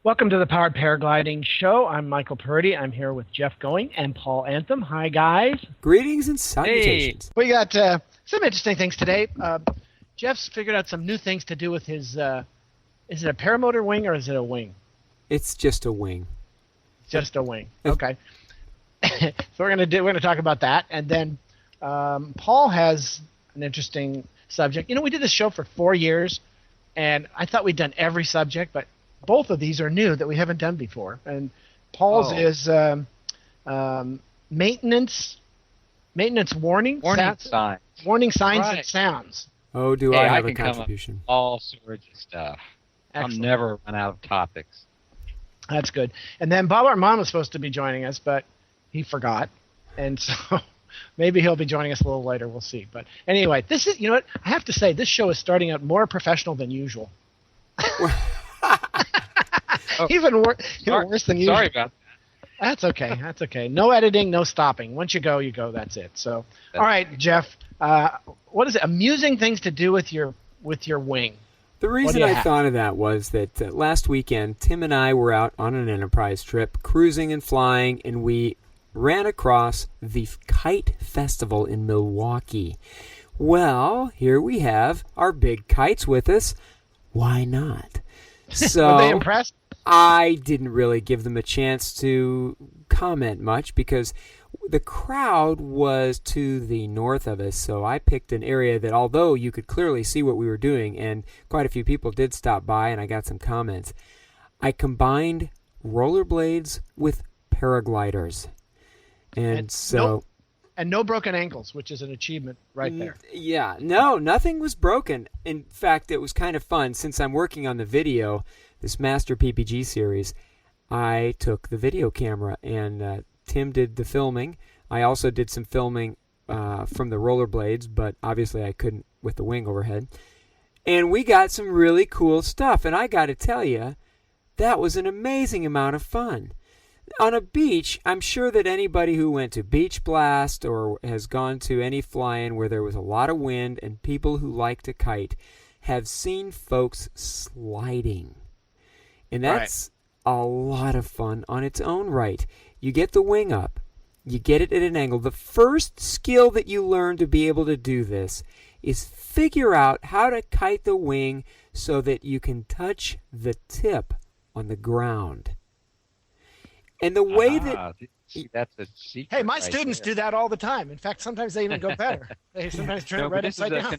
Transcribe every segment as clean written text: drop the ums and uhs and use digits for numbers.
Welcome to the Powered Paragliding Show. I'm Michael Purdy. I'm here with Jeff Goin and Paul Anthem. Hi, guys. Greetings and Hey, salutations. We got some interesting things today. Jeff's figured out some new things to do with his. Is it a paramotor wing or is it a wing? It's just a wing. Just a wing. Okay. So we're gonna talk about that, and then Paul has an interesting subject. You know, we did this show for 4 years, and I thought we'd done every subject, but both of these are new that we haven't done before. And Paul's is maintenance warning signs. warning signs and Right. sounds. Oh, do Hey, I I have a can come up contribution? with all sorts of stuff. Excellent. I'll never run out of topics. That's good. And then Bob Armand was supposed to be joining us, but he forgot, and so maybe he'll be joining us a little later. We'll see. But anyway, this is, you know what, I have to say, this show is starting out more professional than usual. Oh, even worse than usual. Sorry about that. That's okay. That's okay. No editing, no stopping. Once you go, you go. That's it. So, all right, Jeff. What is it? Amusing things to do with your wing. The reason I thought of that was that last weekend, Tim and I were out on an enterprise trip, cruising and flying, and we ran across the Kite Festival in Milwaukee. Well, here we have our big kites with us. Why not? So Were they impressed? I didn't really give them a chance to comment much because the crowd was to the north of us, so I picked an area that, although you could clearly see what we were doing, and quite a few people did stop by and I got some comments, I combined rollerblades with paragliders. And so... And no broken ankles, which is an achievement right there. Yeah, no, nothing was broken. In fact, it was kind of fun. Since I'm working on the video, this Master PPG series, I took the video camera, and Tim did the filming. I also did some filming from the rollerblades, but obviously I couldn't with the wing overhead. And we got some really cool stuff, and I got to tell you, that was an amazing amount of fun. On a beach, I'm sure that anybody who went to Beach Blast or has gone to any fly-in where there was a lot of wind and people who like to kite have seen folks sliding. And that's a lot of fun on its own right. You get the wing up. You get it at an angle. The first skill that you learn to be able to do this is figure out how to kite the wing so that you can touch the tip on the ground. And the way that... See, that's a secret. Hey, my right students there. do that all the time. In fact, sometimes they even go better. They sometimes turn it but right this upside is a down.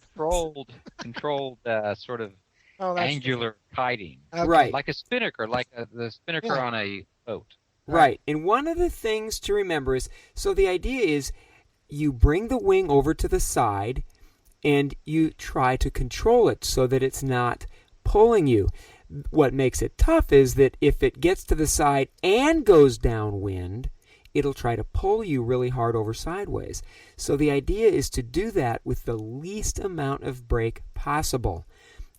controlled sort of Oh, that's angular kiting. Okay. Right. Like a spinnaker, like the spinnaker Yeah. on a boat. Right. And one of the things to remember is, so the idea is you bring the wing over to the side and you try to control it so that it's not pulling you. What makes it tough is that if it gets to the side and goes downwind, it'll try to pull you really hard over sideways. So the idea is to do that with the least amount of brake possible.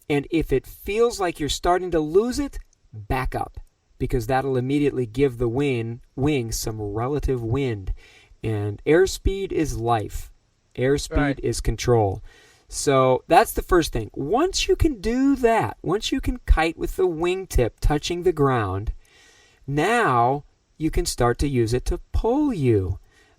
And if it feels like you're starting to lose it, back up, because that'll immediately give the wing some relative wind. And airspeed is life. Airspeed is control. So that's the first thing. Once you can do that, once you can kite with the wingtip touching the ground, now you can start to use it to pull you.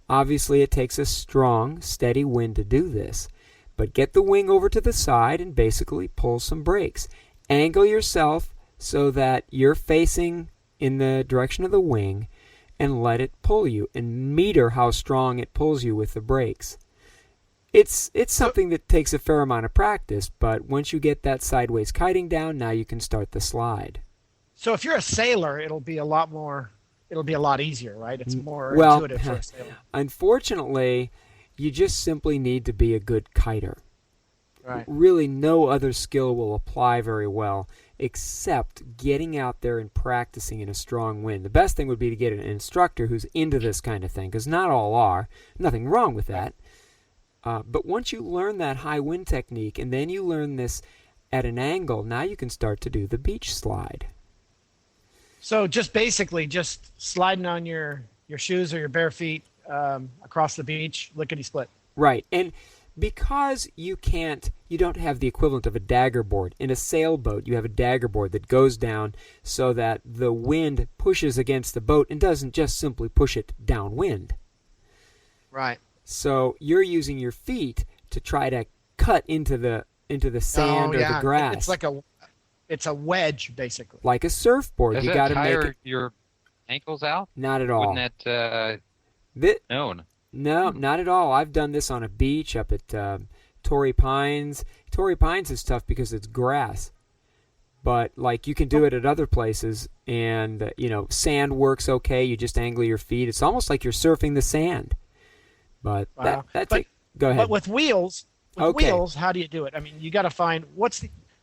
Obviously, it takes a strong, steady wind to do this. But get the wing over to the side and basically pull some brakes. Angle yourself so that you're facing in the direction of the wing and let it pull you, and meter how strong it pulls you with the brakes. It's something that takes a fair amount of practice, but once you get that sideways kiting down, now you can start the slide. So if you're a sailor, it'll be a lot easier, right? It's more Well, intuitive for a sailor. unfortunately, you just simply need to be a good kiter. Right. Really, no other skill will apply very well except getting out there and practicing in a strong wind. The best thing would be to get an instructor who's into this kind of thing, because not all are. Nothing wrong with that. But once you learn that high wind technique and then you learn this at an angle, now you can start to do the beach slide. So just basically just sliding on your shoes or your bare feet across the beach, lickety split. Right. And because you don't have the equivalent of a dagger board. In a sailboat, you have a dagger board that goes down so that the wind pushes against the boat and doesn't just simply push it downwind. Right. So you're using your feet to try to cut into the sand or the grass. It's a wedge, basically. Like a surfboard. Does You that got to tire make it. your ankles out? Not at all. Wouldn't that no. No, not at all. I've done this on a beach up at Torrey Pines. Torrey Pines is tough because it's grass. But like you can do it at other places, and sand works okay. You just angle your feet. It's almost like you're surfing the sand. But Wow. Go ahead. But with wheels, Okay. how do you do it? I mean, you got to find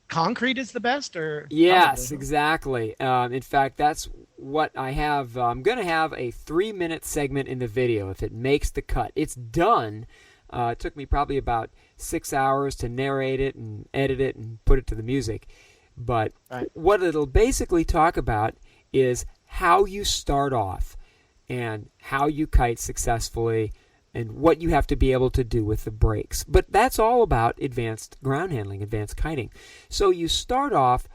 concrete is the best, or Yes, exactly. In fact, that's what I have. I'm going to have a 3-minute segment in the video if it makes the cut. It's done. It took me probably about 6 hours to narrate it and edit it and put it to the music. But what it'll basically talk about is how you start off and how you kite successfully and what you have to be able to do with the brakes. But that's all about advanced ground handling, advanced kiting. So you start off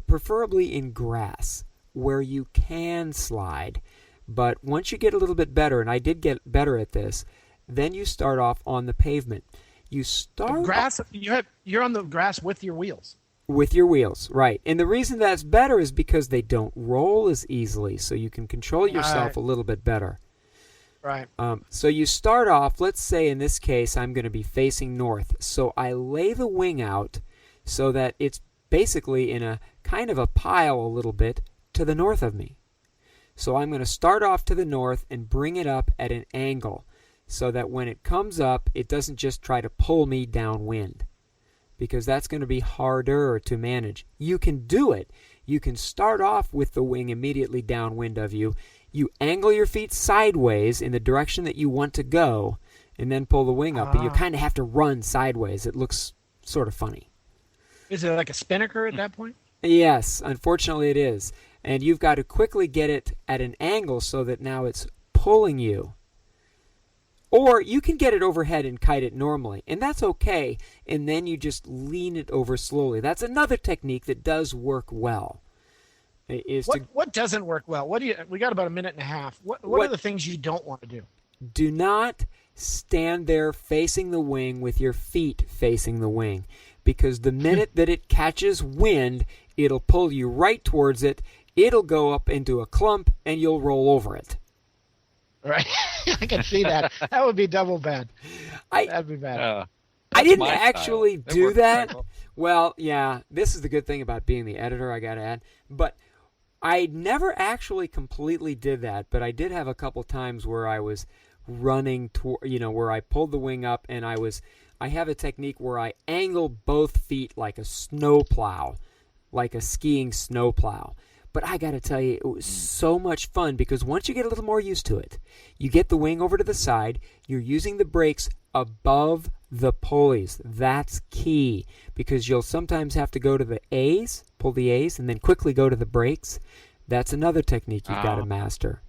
preferably in grass where you can slide. But once you get a little bit better, and I did get better at this, then you start off on the pavement. You start grass. You're on the grass with your wheels. With your wheels, right. And the reason that's better is because they don't roll as easily, so you can control yourself a little bit better. Right. So you start off, let's say in this case I'm going to be facing north. So I lay the wing out so that it's basically in a kind of a pile a little bit to the north of me. So I'm going to start off to the north and bring it up at an angle so that when it comes up, it doesn't just try to pull me downwind, because that's going to be harder to manage. You can do it. You can start off with the wing immediately downwind of you. You angle your feet sideways in the direction that you want to go, and then pull the wing up. And you kind of have to run sideways. It looks sort of funny. Is it like a spinnaker at that point? Yes, unfortunately it is. And you've got to quickly get it at an angle so that now it's pulling you. Or you can get it overhead and kite it normally, and that's okay, and then you just lean it over slowly. That's another technique that does work well. What doesn't work well? We got about a minute and a half. What are the things you don't want to do? Do not stand there facing the wing with your feet facing the wing, because the minute that it catches wind, it'll pull you right towards it. It'll go up into a clump, and you'll roll over it. Right. I can see that. That would be double bad. That'd be bad. I didn't actually do that. Well, yeah, this is the good thing about being the editor, I got to add. But I never actually completely did that, but I did have a couple times where I was running where I pulled the wing up, and I have a technique where I angle both feet like a snowplow, like a skiing snowplow. But I got to tell you, it was so much fun, because once you get a little more used to it, you get the wing over to the side, you're using the brakes above the pulleys. That's key, because you'll sometimes have to go to the A's, pull the A's, and then quickly go to the brakes. That's another technique you've got to master.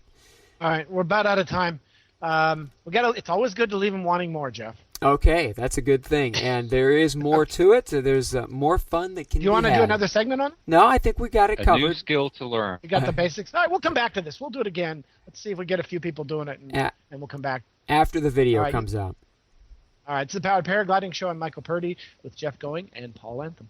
All right, we're about out of time. It's always good to leave them wanting more, Jeff. Okay, that's a good thing, and there is more to it. So there's more fun that can be had. You want to do another segment on it? No, I think we got it covered. A new skill to learn. We got the basics. All right, we'll come back to this. We'll do it again. Let's see if we get a few people doing it, and we'll come back. After the video comes out. All right, it's the Powered Paragliding Show. I'm Michael Purdy with Jeff Goin and Paul Anthem.